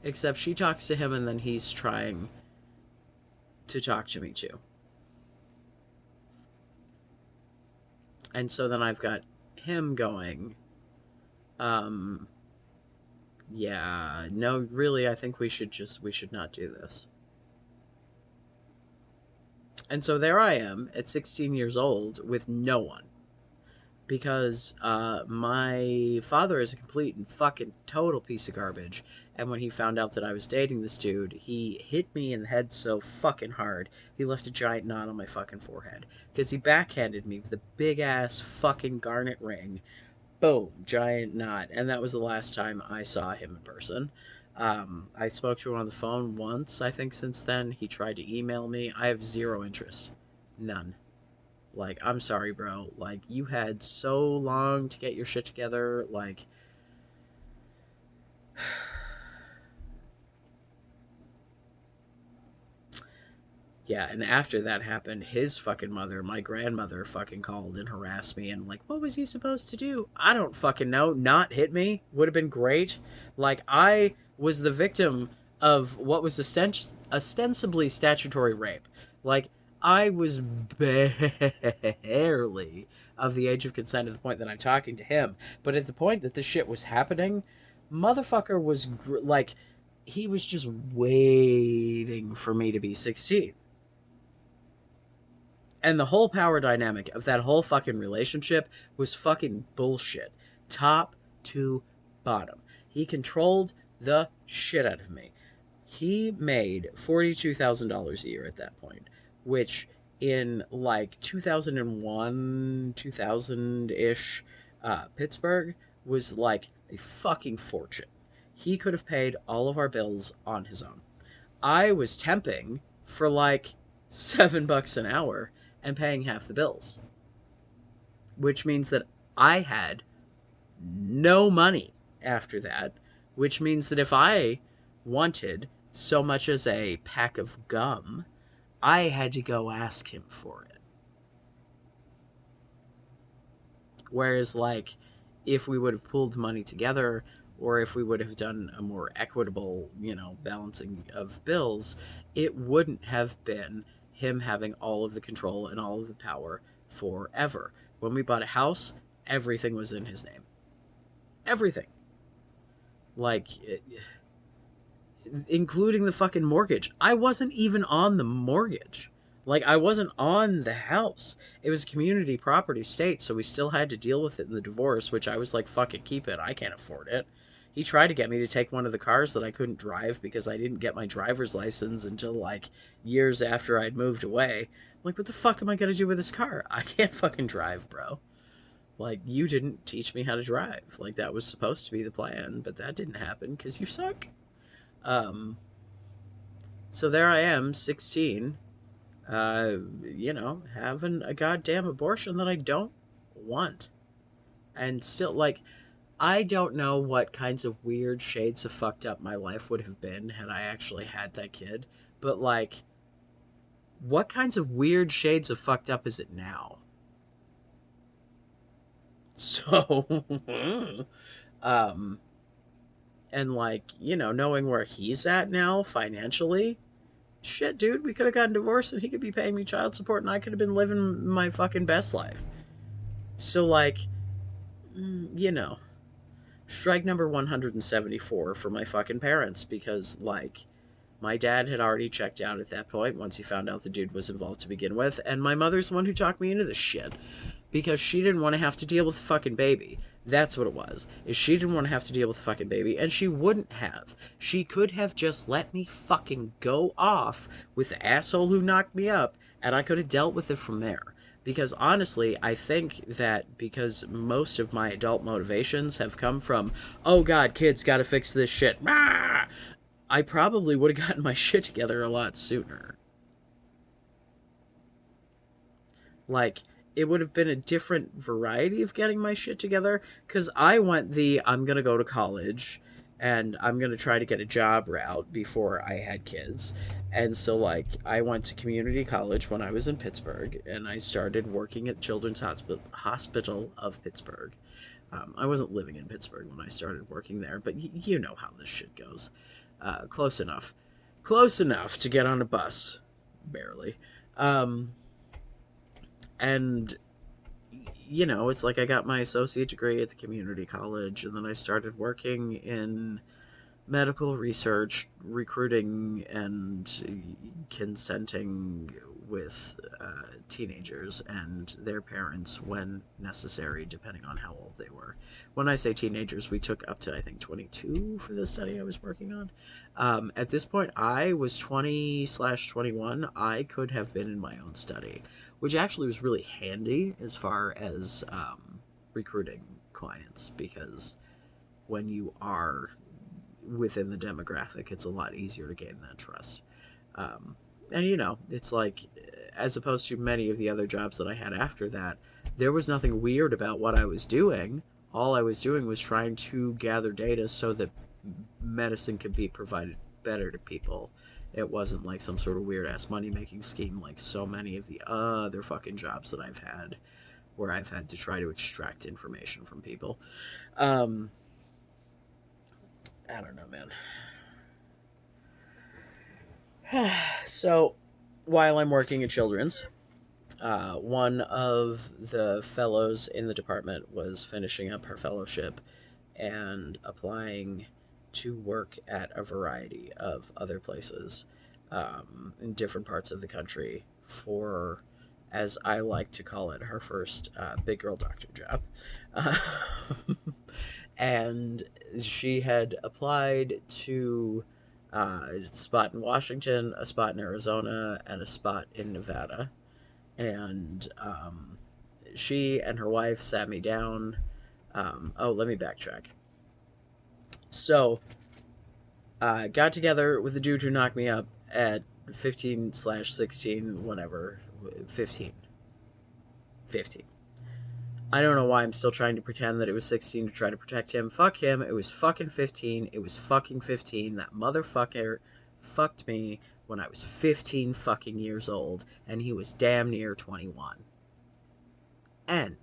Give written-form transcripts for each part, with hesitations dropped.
Except she talks to him and then he's trying to talk to me too. And so then I've got him going, um, yeah, no, really, I think we should not do this. And so there I am at 16 years old with no one. Because my father is a complete and fucking total piece of garbage. And when he found out that I was dating this dude, he hit me in the head so fucking hard, he left a giant knot on my fucking forehead. Because he backhanded me with a big ass fucking garnet ring. Boom, giant knot. And that was the last time I saw him in person. I spoke to him on the phone once, I think, since then. He tried to email me. I have zero interest. None. Like, I'm sorry, bro. Like, you had so long to get your shit together. Like, yeah, and after that happened, his fucking mother, my grandmother, fucking called and harassed me. And, like, what was he supposed to do? I don't fucking know. Not hit me would have been great. Like, I was the victim of what was ostensibly statutory rape. Like, I was barely of the age of consent at the point that I'm talking to him. But at the point that this shit was happening, motherfucker was, like, he was just waiting for me to be 16. And the whole power dynamic of that whole fucking relationship was fucking bullshit. Top to bottom. He controlled the shit out of me. He made $42,000 a year at that point, which in like 2001, 2000 ish Pittsburgh was like a fucking fortune. He could have paid all of our bills on his own. I was temping for like $7 an hour and paying half the bills, which means that I had no money after that, which means that if I wanted so much as a pack of gum, I had to go ask him for it. Whereas, like, if we would have pooled money together, or if we would have done a more equitable, balancing of bills, it wouldn't have been him having all of the control and all of the power forever. When we bought a house, everything was in his name. Everything. Like, including the fucking mortgage. I wasn't even on the mortgage. Like, I wasn't on the house. It was community property state, so we still had to deal with it in the divorce, which I was like, fuck it, keep it. I can't afford it. He tried to get me to take one of the cars that I couldn't drive because I didn't get my driver's license until like years after I'd moved away. I'm like, what the fuck am I gonna do with this car? I can't fucking drive, bro. Like, you didn't teach me how to drive. Like, that was supposed to be the plan, but that didn't happen because you suck. Um, so there I am, 16, having a goddamn abortion that I don't want. And still, like, I don't know what kinds of weird shades of fucked up my life would have been had I actually had that kid. But, like, what kinds of weird shades of fucked up is it now? So, um, and, like, knowing where he's at now financially, shit, dude, we could have gotten divorced and he could be paying me child support and I could have been living my fucking best life. So, like, you know, strike number 174 for my fucking parents because, like, my dad had already checked out at that point once he found out the dude was involved to begin with, and my mother's the one who talked me into this shit because she didn't want to have to deal with the fucking baby. That's what it was. Is she didn't want to have to deal with the fucking baby, and she wouldn't have. She could have just let me fucking go off with the asshole who knocked me up, and I could have dealt with it from there. Because honestly, I think that because most of my adult motivations have come from, oh god, kids gotta fix this shit, I probably would have gotten my shit together a lot sooner. Like, it would have been a different variety of getting my shit together because I went the I'm gonna go to college and I'm gonna try to get a job route before I had kids. And so, like, I went to community college when I was in Pittsburgh and I started working at Children's Hospital of Pittsburgh. I wasn't living in Pittsburgh when I started working there, but you know how this shit goes. Close enough. Close enough to get on a bus. Barely. Um, and, you know, it's like I got my associate degree at the community college, and then I started working in medical research, recruiting, and consenting with teenagers and their parents when necessary, depending on how old they were. When I say teenagers, we took up to, I think, 22 for the study I was working on. At this point, I was 20/21. I could have been in my own study, which actually was really handy as far as recruiting clients, because when you are within the demographic, it's a lot easier to gain that trust. And you know, it's like, as opposed to many of the other jobs that I had after that, there was nothing weird about what I was doing. All I was doing was trying to gather data so that medicine could be provided better to people. It wasn't like some sort of weird ass money making scheme like so many of the other fucking jobs that I've had, where I've had to try to extract information from people. Um, I don't know, man. So, while I'm working at Children's, one of the fellows in the department was finishing up her fellowship and applying to work at a variety of other places in different parts of the country for, as I like to call it, her first big girl doctor job. Uh, and she had applied to a spot in Washington, a spot in Arizona, and a spot in Nevada. And she and her wife sat me down. Let me backtrack. So, got together with the dude who knocked me up at 15/16, whatever, 15. 15. I don't know why I'm still trying to pretend that it was 16 to try to protect him. Fuck him. It was fucking 15. It was fucking 15. That motherfucker fucked me when I was 15 fucking years old, and he was damn near 21. End.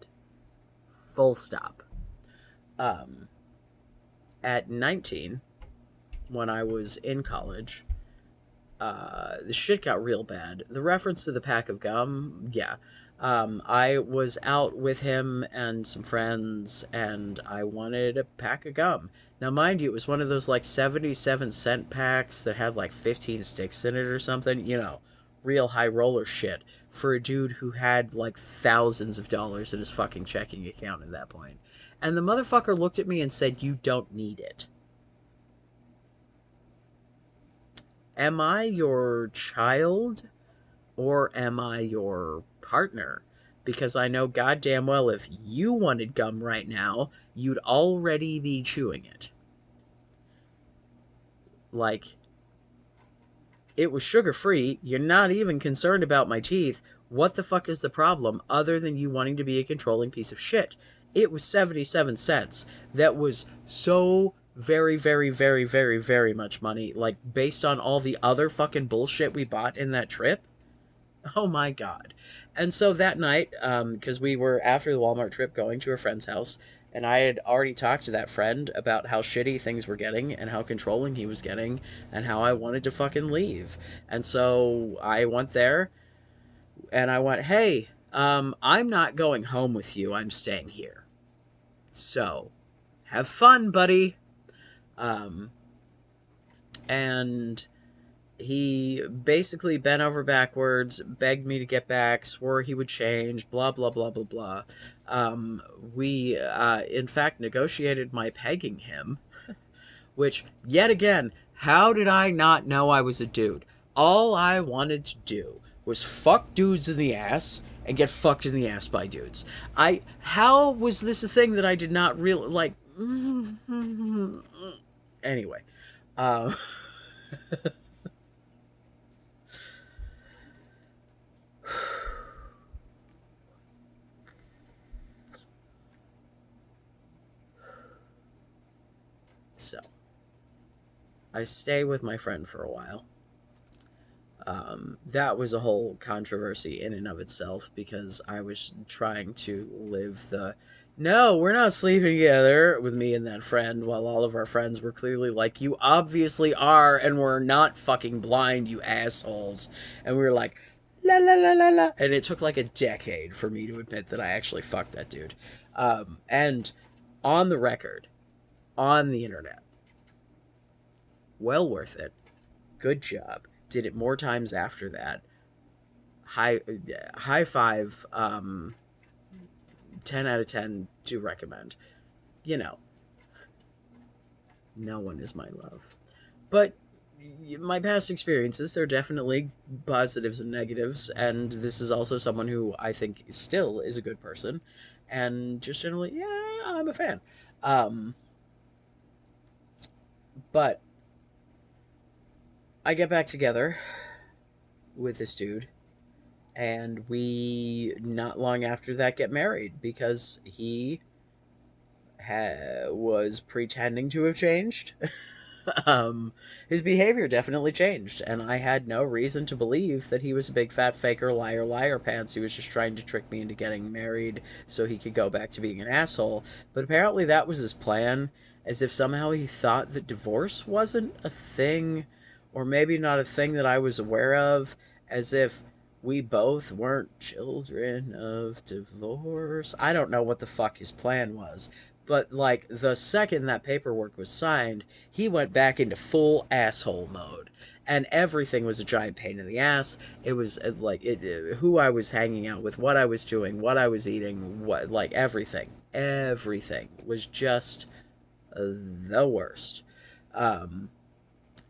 Full stop. At 19, when I was in college, the shit got real bad. The reference to the pack of gum, yeah. I was out with him and some friends, and I wanted a pack of gum. Now, mind you, it was one of those like 77-cent packs that had like 15 sticks in it or something. You know, real high roller shit for a dude who had like thousands of dollars in his fucking checking account at that point. And the motherfucker looked at me and said, "You don't need it." Am I your child or am I your partner? Because I know goddamn well if you wanted gum right now, you'd already be chewing it. Like, it was sugar free. You're not even concerned about my teeth. What the fuck is the problem other than you wanting to be a controlling piece of shit? It was 77 cents. That was so very, very, very, very, very much money. Like, based on all the other fucking bullshit we bought in that trip. Oh my god. And so that night, because we were after the Walmart trip going to a friend's house, and I had already talked to that friend about how shitty things were getting and how controlling he was getting and how I wanted to fucking leave. And so I went there and I went, "Hey, I'm not going home with you. I'm staying here. So have fun, buddy." Um, and he basically bent over backwards, begged me to get back, swore he would change, blah, blah, blah, blah, blah. We, in fact, negotiated my pegging him, which, yet again, how did I not know I was a dude? All I wanted to do was fuck dudes in the ass and get fucked in the ass by dudes. How was this a thing that I did not really, like, anyway, uh, so, I stay with my friend for a while. That was a whole controversy in and of itself because I was trying to live the No, we're not sleeping together with me and that friend while all of our friends were clearly like, you obviously are, and we're not fucking blind, you assholes. And we were like, la la la la la. And it took like a decade for me to admit that I actually fucked that dude. And on the record, on the internet, well worth it. Good job. Did it more times after that. High, high five. 10 out of 10 do recommend. You know, no one is my love. But my past experiences, there are definitely positives and negatives, and this is also someone who I think still is a good person, and just generally, yeah, I'm a fan. Um, but I get back together with this dude, and we not long after that get married because he was pretending to have changed. um, his behavior definitely changed, and I had no reason to believe that he was a big fat faker, liar, liar pants. He was just trying to trick me into getting married so he could go back to being an asshole. But apparently, that was his plan, as if somehow he thought that divorce wasn't a thing, or maybe not a thing that I was aware of, as if we both weren't children of divorce. I don't know what the fuck his plan was. But, like, the second that paperwork was signed, he went back into full asshole mode. And everything was a giant pain in the ass. It was who I was hanging out with, what I was doing, what I was eating, what, like, everything. Everything was just the worst. Um,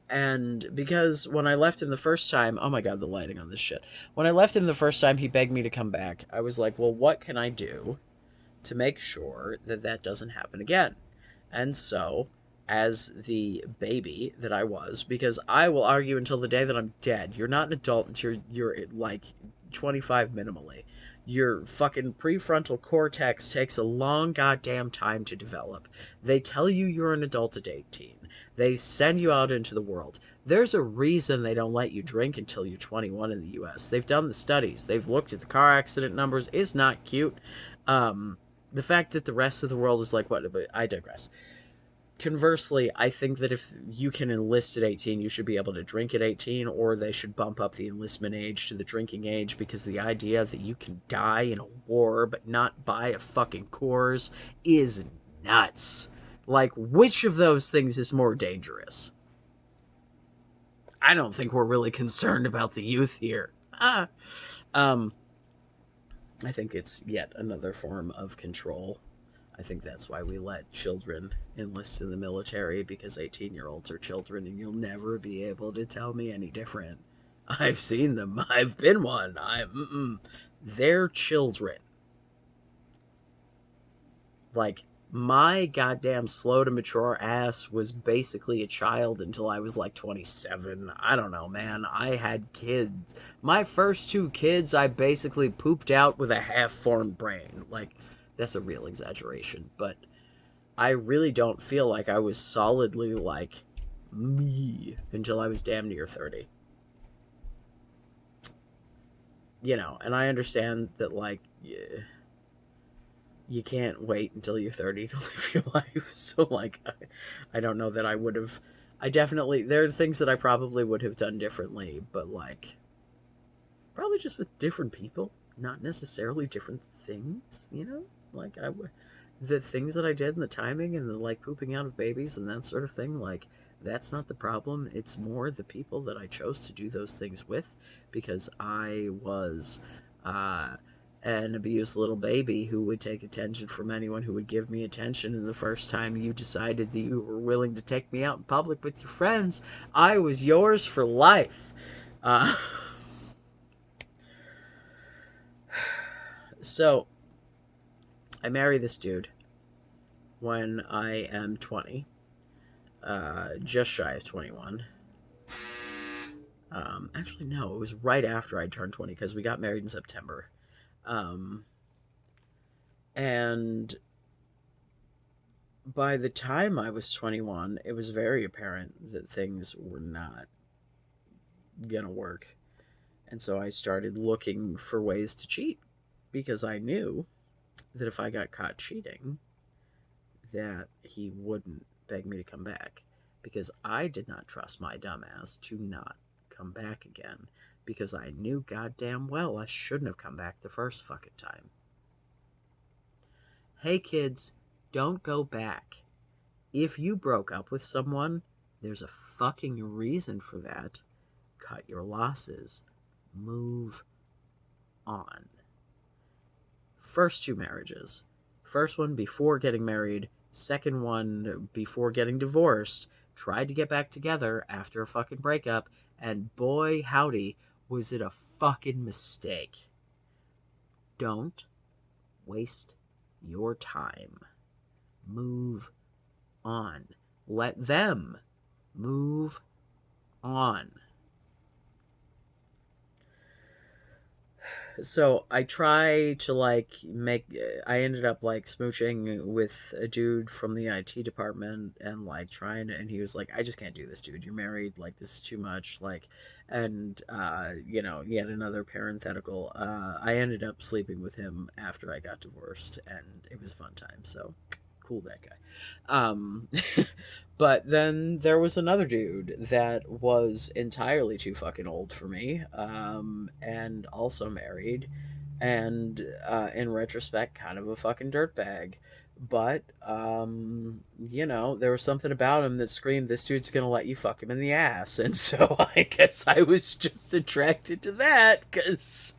and because when I left him the first time, oh my god, the lighting on this shit. When I left him the first time, he begged me to come back. I was like, well, what can I do to make sure that that doesn't happen again? And so, as the baby that I was, because I will argue until the day that I'm dead, you're not an adult until you're like 25 minimally. Your fucking prefrontal cortex takes a long goddamn time to develop. They tell you you're an adult at 18. They send you out into the world. There's a reason they don't let you drink until you're 21 in the US. They've done the studies. They've looked at the car accident numbers. It's not cute. The fact that the rest of the world is like what, but I digress. Conversely, I think that if you can enlist at 18, you should be able to drink at 18, or they should bump up the enlistment age to the drinking age, because the idea that you can die in a war but not buy a fucking Coors is nuts. Like, which of those things is more dangerous? I don't think we're really concerned about the youth here. Ah. Um, I think it's yet another form of control. I think that's why we let children enlist in the military, because 18-year-olds are children and you'll never be able to tell me any different. I've seen them. I've been one. They're children. Like, my goddamn slow to mature ass was basically a child until I was like 27. I don't know, man. I had kids. My first two kids, I basically pooped out with a half formed brain. Like, that's a real exaggeration, but I really don't feel like I was solidly like me until I was damn near 30. You know, and I understand that, like, you can't wait until you're 30 to live your life. So, like, I don't know that I would have. I definitely. There are things that I probably would have done differently, but, like, probably just with different people, not necessarily different things, you know? Like, the things that I did and the timing and the, like, pooping out of babies and that sort of thing, like, that's not the problem. It's more the people that I chose to do those things with, because I was uh, an abused little baby who would take attention from anyone who would give me attention. And the first time you decided that you were willing to take me out in public with your friends, I was yours for life. Uh, so I marry this dude when I am 20, just shy of 21. Actually, no, it was right after I turned 20, because we got married in September. Um, and by the time I was 21, it was very apparent that things were not gonna work. And so I started looking for ways to cheat, because I knew that if I got caught cheating, that he wouldn't beg me to come back, because I did not trust my dumbass to not come back again, because I knew goddamn well I shouldn't have come back the first fucking time. Hey kids, don't go back. If you broke up with someone, there's a fucking reason for that. Cut your losses. Move on. First two marriages. First one before getting married, second one before getting divorced. Tried to get back together after a fucking breakup, and boy howdy, was it a fucking mistake. Don't waste your time. Move on. Let them move on. So I try to I ended up like smooching with a dude from the IT department, and like trying to, and he was like, I just can't do this, dude. You're married. Like, this is too much. Like, and, yet another parenthetical. I ended up sleeping with him after I got divorced, and it was a fun time. So cool, that guy. Um, but then there was another dude that was entirely too fucking old for me, and also married, and in retrospect, kind of a fucking dirtbag. But, there was something about him that screamed, this dude's gonna let you fuck him in the ass. And so I guess I was just attracted to that, because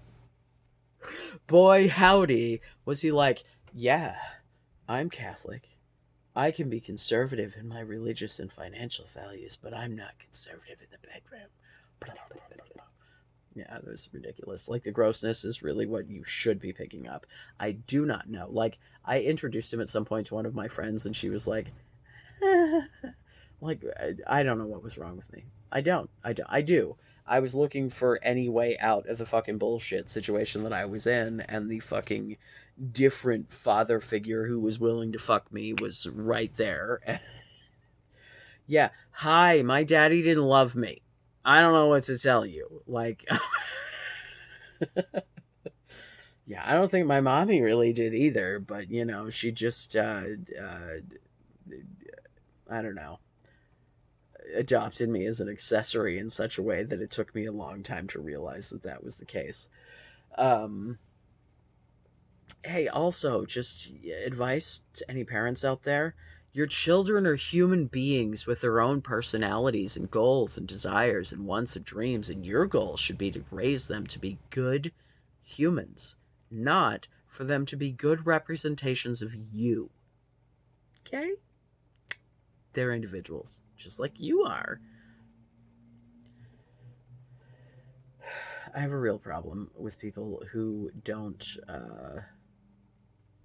boy, howdy, was he like, yeah, I'm Catholic. I can be conservative in my religious and financial values, but I'm not conservative in the bedroom. Blah, blah, blah, blah. Yeah, that was ridiculous. Like, the grossness is really what you should be picking up. I do not know. Like, I introduced him at some point to one of my friends, and she was like, like, I don't know what was wrong with me. I don't. I do. I was looking for any way out of the fucking bullshit situation that I was in, and the fucking different father figure who was willing to fuck me was right there. Yeah, hi, my daddy didn't love me. I don't know what to tell you. Like, yeah, I don't think my mommy really did either, but she just, I don't know, adopted me as an accessory in such a way that it took me a long time to realize that that was the case. Um, Hey, also, just advice to any parents out there. Your children are human beings with their own personalities and goals and desires and wants and dreams, and your goal should be to raise them to be good humans, not for them to be good representations of you. Okay? They're individuals, just like you are. I have a real problem with people who don't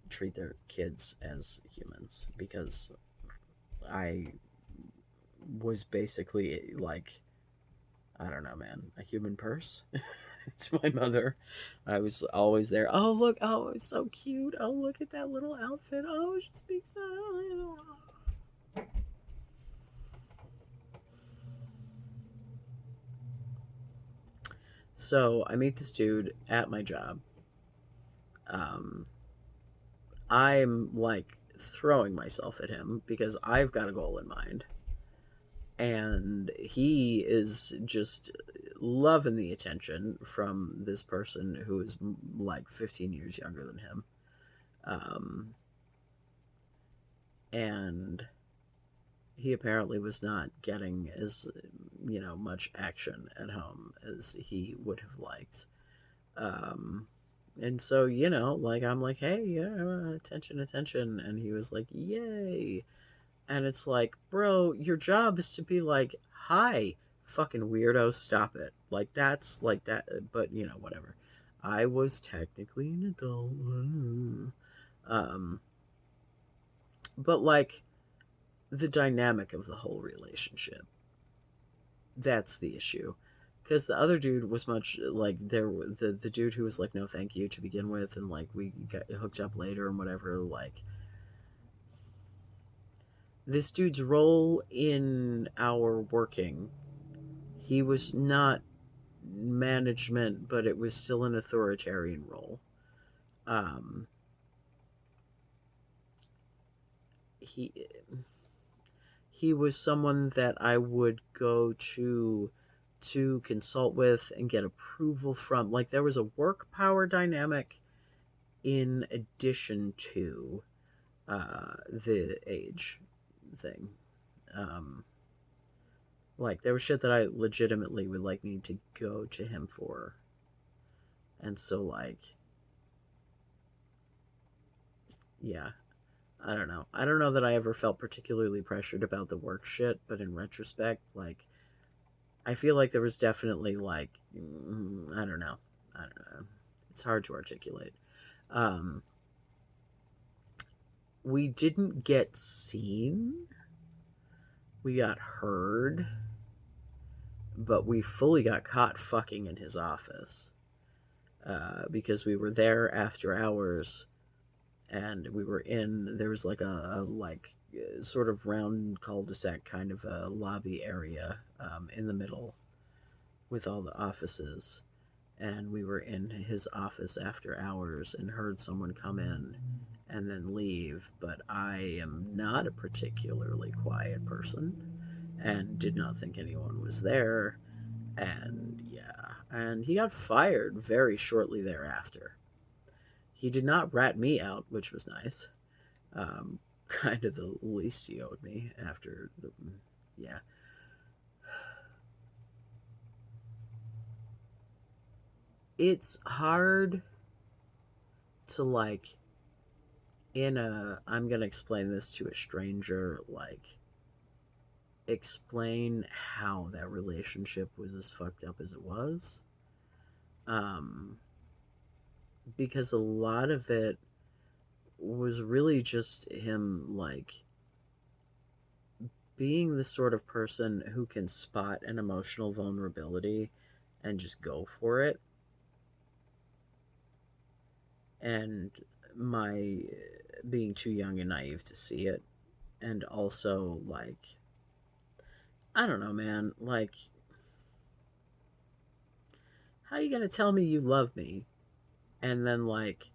treat their kids as humans, because I was basically like, I don't know, man, a human purse to my mother. I was always there. Oh, look. Oh, it's so cute. Oh, look at that little outfit. Oh, she speaks that. So I meet this dude at my job. Um, I'm like throwing myself at him because I've got a goal in mind, and he is just loving the attention from this person who is like 15 years younger than him. Um, and he apparently was not getting as much action at home as he would have liked. Um, and so like, I'm like, hey, yeah, attention, attention, and he was like, yay. And it's like, bro, your job is to be like, hi, fucking weirdo, stop it. Like, that's like that, but whatever. I was technically an adult. um but like, the dynamic of the whole relationship, that's the issue. Because the other dude was much like, the dude who was like, no thank you to begin with, and like we got hooked up later and whatever, like, this dude's role in our working, he was not management, but it was still an authoritarian role. um he he was someone that I would go to consult with and get approval from. Like there was a work power dynamic in addition to the age thing. Um, like there was shit that I legitimately would like need to go to him for, and so like yeah, I don't know. I don't know that I ever felt particularly pressured about the work shit, but in retrospect, like I feel like there was definitely like I don't know. I don't know. It's hard to articulate. Um, we didn't get seen. We got heard, but we fully got caught fucking in his office because we were there after hours, and we were in. There was like a like sort of round cul-de-sac kind of a lobby area in the middle with all the offices, and we were in his office after hours and heard someone come in and then leave. But I am not a particularly quiet person and did not think anyone was there. And yeah, and he got fired very shortly thereafter. He did not rat me out, which was nice. Kind of the least he owed me after the. Yeah. It's hard to like in a I'm gonna explain this to a stranger, like explain how that relationship was as fucked up as it was. Um because a lot of it was really just him like being the sort of person who can spot an emotional vulnerability and just go for it. And my being too young and naive to see it. And also, like, I don't know, man. Like, how are you going to tell me you love me and then, like,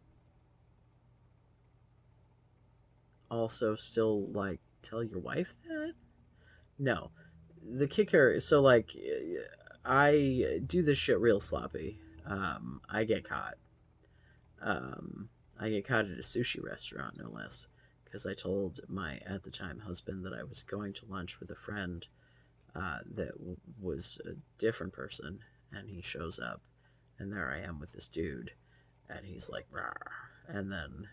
also still, like, tell your wife that? No. The kicker, so, like, I do this shit real sloppy. I get caught. Um, I get caught at a sushi restaurant, no less, because I told my at the time husband that I was going to lunch with a friend that was a different person, and he shows up, and there I am with this dude, and he's like, rawr. And then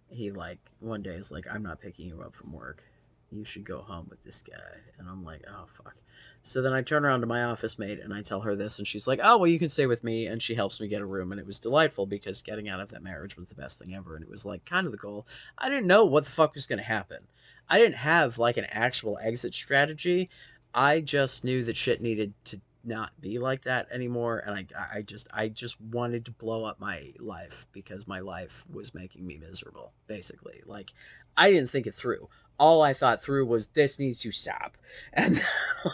he like one day is like, I'm not picking you up from work. You should go home with this guy. And I'm like, oh fuck. So then I turn around to my office mate and I tell her this, and she's like, oh well, you can stay with me, and she helps me get a room, and it was delightful because getting out of that marriage was the best thing ever, and it was like kind of the goal. I didn't know what the fuck was going to happen. I didn't have like an actual exit strategy. I just knew that shit needed to not be like that anymore, and I just wanted to blow up my life because my life was making me miserable, basically. Like I didn't think it through. All I thought through was this needs to stop. And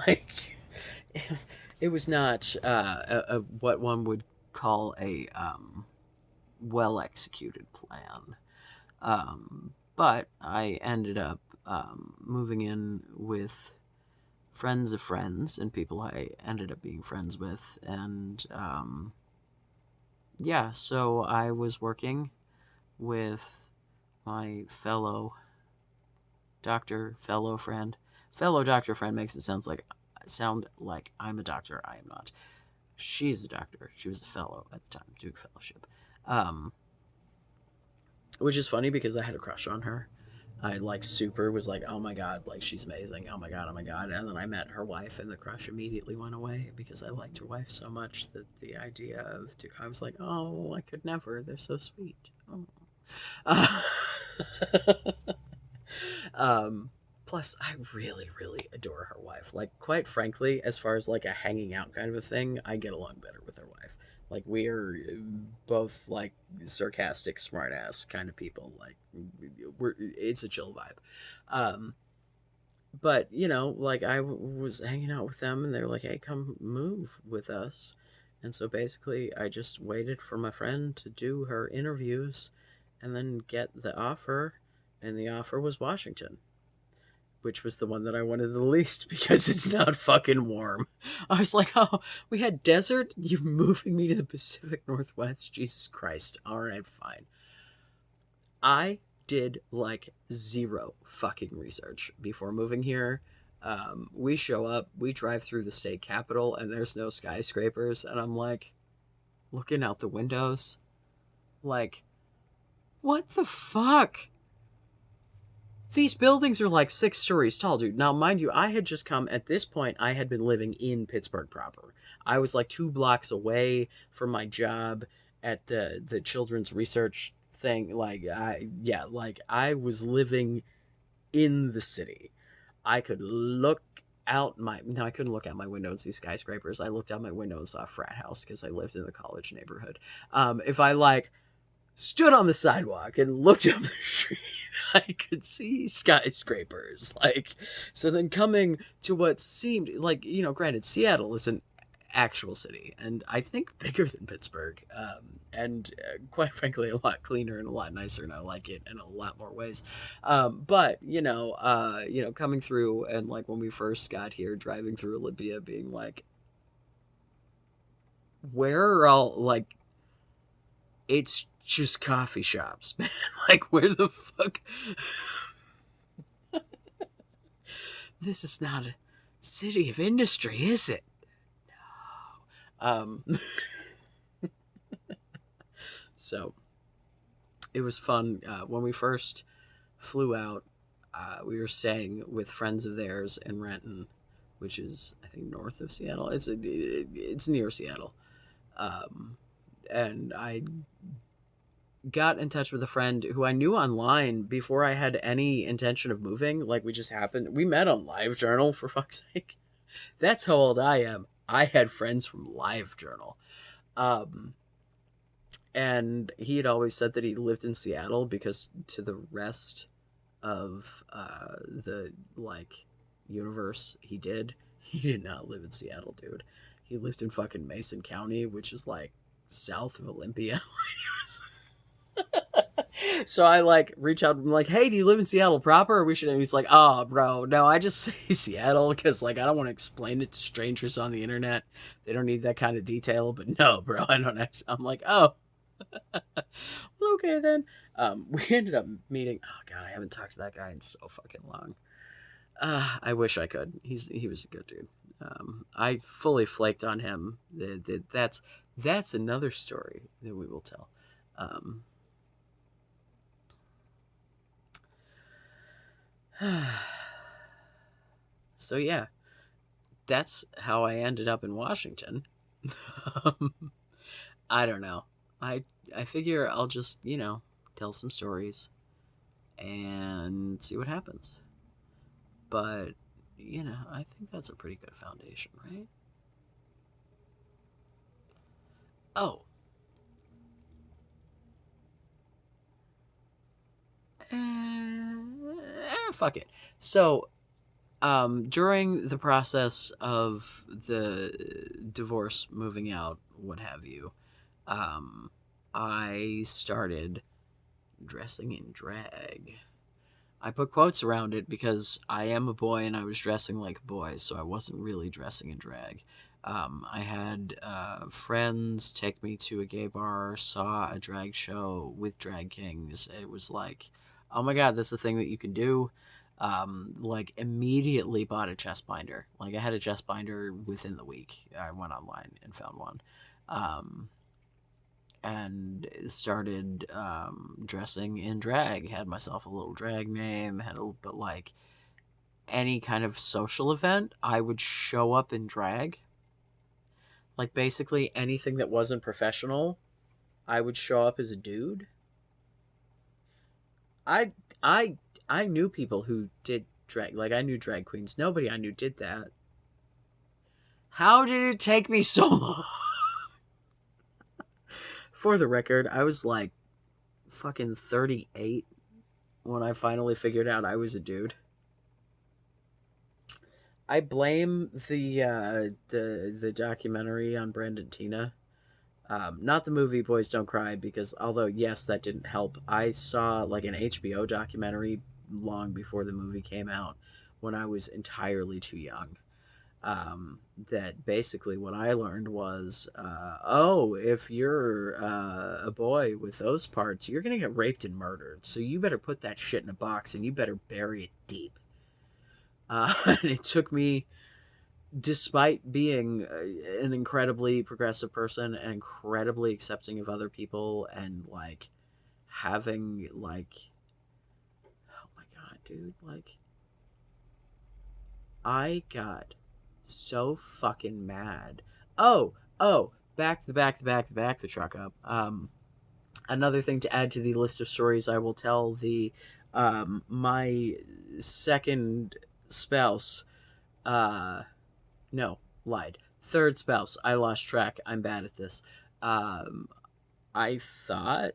like it was not what one would call a well executed plan. But I ended up moving in with friends of friends and people I ended up being friends with. And yeah, so I was working with my fellow doctor friend makes it sound like I'm a doctor. I am not. She's a doctor. She was a fellow at the time, Duke Fellowship. Um, which is funny because I had a crush on her. I like super was like, oh my god, like she's amazing. Oh my god, oh my god. And then I met her wife, and the crush immediately went away because I liked her wife so much that the idea of I was like, oh, I could never. They're so sweet. Oh. Uh, um, plus, I really, really adore her wife. Like, quite frankly, as far as like a hanging out kind of a thing, I get along better with her wife. Like, we're both like sarcastic, smartass kind of people. Like, it's a chill vibe. Um, but like was hanging out with them, and they were like, "Hey, come move with us." And so basically, I just waited for my friend to do her interviews, and then get the offer, and the offer was Washington, which was the one that I wanted the least because it's not fucking warm. I was like, oh, we had desert? You're moving me to the Pacific Northwest? Jesus Christ. All right, fine. I did like zero fucking research before moving here. We show up, we drive through the state capitol, and there's no skyscrapers. And I'm like, looking out the windows, like, what the fuck? These buildings are like 6 stories tall, dude. Now, mind you, I had just come, at this point, I had been living in Pittsburgh proper. I was like 2 blocks away from my job at the children's research thing. Like I was living in the city. I could look out my, no, I couldn't look out my window and see skyscrapers. I looked out my window and saw a frat house because I lived in the college neighborhood. If I like stood on the sidewalk and looked up the street, I could see skyscrapers. Like, so then coming to what seemed like, granted, Seattle is an actual city, and I think bigger than Pittsburgh, and quite frankly, a lot cleaner and a lot nicer, and I like it in a lot more ways. But coming through and like when we first got here, driving through Olympia, being like, where are all like, it's just coffee shops, man. Like, where the fuck? This is not a city of industry, is it? No. So it was fun. When we first flew out, we were staying with friends of theirs in Renton, which is, I think, north of Seattle. It's near Seattle. And I got in touch with a friend who I knew online before I had any intention of moving. Like, we met on LiveJournal, for fuck's sake. That's how old I am. I had friends from LiveJournal. And he had always said that he lived in Seattle because to the rest of the, like, universe he did not live in Seattle, dude. He lived in fucking Mason County, which is, like, south of Olympia. So I like reach out and I'm like, hey, do you live in Seattle proper? Or we should. And he's like, oh, bro, no, I just say Seattle because like I don't want to explain it to strangers on the internet. They don't need that kind of detail. But no, bro, I don't actually. I'm like, oh, well, okay then. We ended up meeting. Oh god, I haven't talked to that guy in so fucking long. I wish I could. He was a good dude. I fully flaked on him. That's another story that we will tell. Um, So yeah, that's how I ended up in Washington. um, I don't know. I figure I'll just tell some stories and see what happens. But I think that's a pretty good foundation, right? Oh, fuck it. So during the process of the divorce, moving out, what have you, I started dressing in drag. I put quotes around it because I am a boy and I was dressing like a boy, so I wasn't really dressing in drag. I had friends take me to a gay bar, saw a drag show with drag kings. It was like, oh my god, that's the thing that you can do. Like immediately bought a chest binder. Like I had a chest binder within the week. I went online and found one. And started dressing in drag. Had myself a little drag name. But like any kind of social event, I would show up in drag. Like basically anything that wasn't professional, I would show up as a dude. I I I knew people who did drag. Like I knew drag queens. Nobody I knew did that. How did it take me so long? For the record, I was like fucking 38 when I finally figured out I was a dude. I blame the documentary on Brandon Tina Not the movie Boys Don't Cry, because although, yes, that didn't help, I saw like an HBO documentary long before the movie came out when I was entirely too young. That basically what I learned was, oh, if you're a boy with those parts, you're going to get raped and murdered. So you better put that shit in a box and you better bury it deep. And it took me, despite being an incredibly progressive person and incredibly accepting of other people and like having like, oh my god, dude, like I got so fucking mad. Oh, oh, back the truck up. Another thing to add to the list of stories I will tell, the my second spouse, uh no, lied. Third spouse. I lost track. I'm bad at this. Um I thought,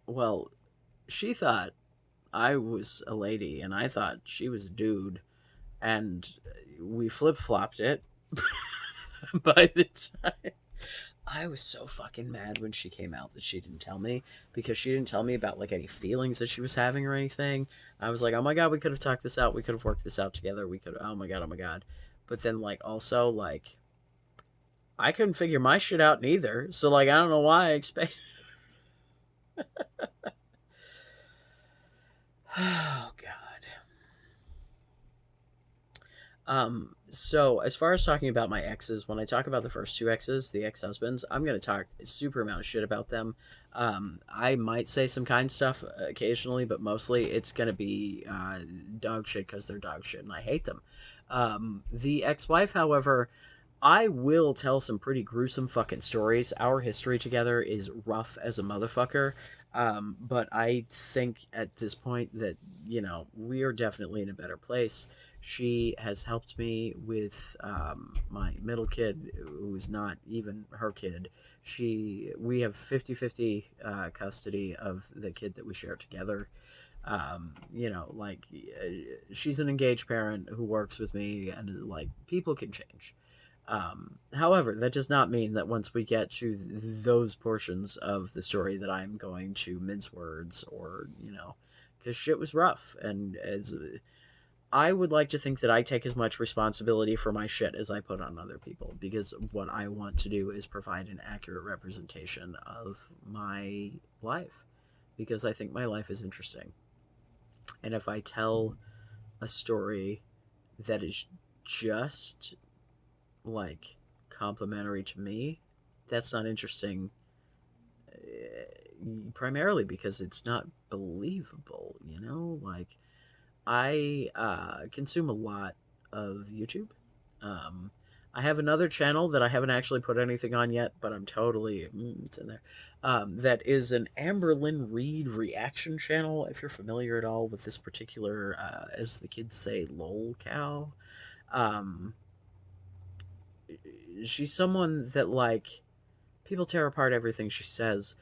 well, she thought I was a lady and I thought she was a dude, and we flip-flopped it. By the time I was so fucking mad when she came out that she didn't tell me, because she didn't tell me about like any feelings that she was having or anything. I was like, "Oh my god, we could have talked this out. We could have worked this out together. We could oh my god, oh my god." But then like also like I couldn't figure my shit out neither. So like I don't know why I expect Oh god. So as far as talking about my exes, when I talk about the first two exes, the ex-husbands, I'm gonna talk a super amount of shit about them. I might say some kind stuff occasionally, but mostly it's gonna be dog shit because they're dog shit and I hate them. The ex-wife, however, I will tell some pretty gruesome fucking stories. Our history together is rough as a motherfucker. But I think at this point that, we are definitely in a better place. She has helped me with my middle kid, who is not even her kid. We have 50-50 custody of the kid that we share together. She's an engaged parent who works with me, and like people can change. However, that does not mean that once we get to those portions of the story that I'm going to mince words, or, because shit was rough. And as I would like to think that I take as much responsibility for my shit as I put on other people, because what I want to do is provide an accurate representation of my life, because I think my life is interesting. And if I tell a story that is just like complimentary to me, that's not interesting. Primarily because it's not believable, like I consume a lot of YouTube. um, I have another channel that I haven't actually put anything on yet, but I'm totally it's in there. That is an Amberlyn Reed reaction channel, if you're familiar at all with this particular as the kids say, lol cow. um, she's someone that like people tear apart everything she says,